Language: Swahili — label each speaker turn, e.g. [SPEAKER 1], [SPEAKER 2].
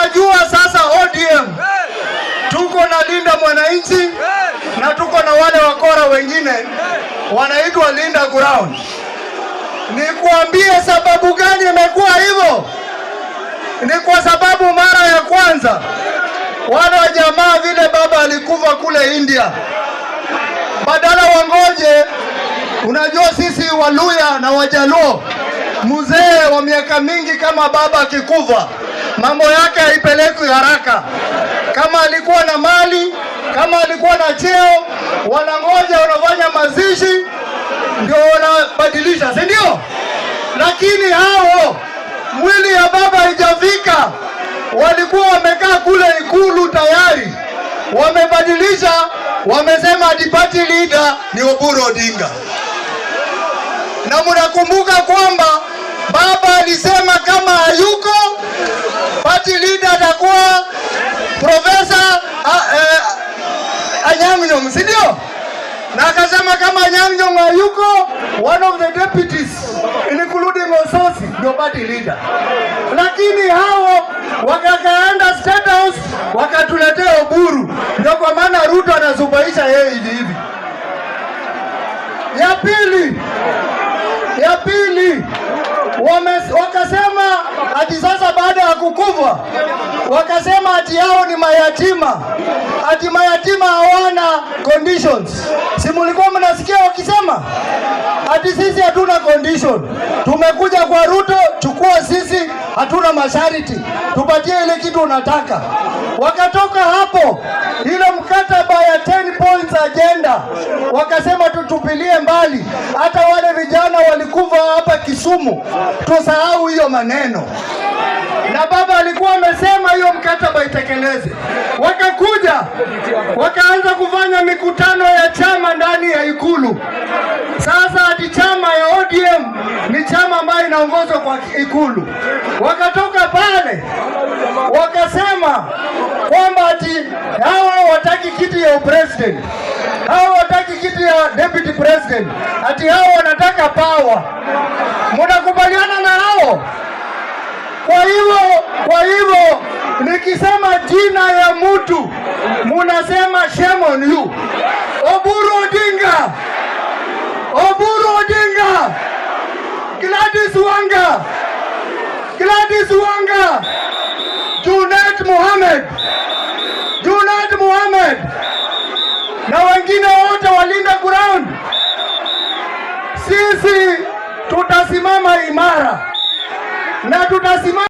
[SPEAKER 1] Unajua sasa ODM tuko na Linda Mwananchi na tuko na wale wakora wengine wanaitwa Linda Ground. Nikuambie sababu gani imekuwa hivyo? Ni kwa sababu mara ya kwanza wana jamaa vile baba alikufa kule India, badala wangoje. Unajua sisi Waluya na Wajaluo, mzee wa miaka mingi kama baba akikufa mambo yake haipelekwi haraka. Kama alikuwa na mali, kama alikuwa na cheo, wanangoja, wanafanya mazishi ndio wanabadilisha, si ndio? Lakini hao mwili ya baba haijafika, walikuwa wamekaa kule Ikulu tayari, wamebadilisha, wamesema ati party leader ni Oburu Odinga. Na mnakumbuka kwamba baba alisema kama hayuko party leader atakuwa Profesa Anyang' Nyong'o, si ndio? Na akasema kama Anyang' Nyong'o hayuko, one of the deputies including Ososi ndio party leader. Lakini hao wakakaenda State House wakatuletea Oburu, ndio kwa maana Ruto anazubaisha yeye hivi. Ya pili wakasema ati sasa baada ya kukufa, wakasema ati hao ni mayatima, ati mayatima hawana conditions. Si mlikuwa mnasikia wakisema ati sisi hatuna condition, tumekuja kwa Ruto, chukua sisi, hatuna masharti, tupatie ile kitu unataka. Wakatoka hapo ile mkataba ya 10 points agenda, wakasema tutupilie mbali, hata wale vijana walikufa hapa Kisumu tusahau hiyo maneno. Na baba alikuwa amesema hiyo mkataba itekeleze. Wakakuja wakaanza kufanya mikutano ya chama ndani ya Ikulu. Sasa ati chama ya ODM ni chama ambayo inaongozwa kwa Ikulu. Wakatoka pale wakasema kwamba ati hawa wataki kiti ya president, hawa wataki kiti ya deputy president, ati hawa wanataka power. Mnakubaliana na hao? Kwa hivyo nikisema jina ya mtu munasema shame on you. Oburu Odinga, Oburu Odinga, Gladys Wanga, Junet Mohamed na wengine wote wa Linda Ground, sisi tutasimama imara na tutasimama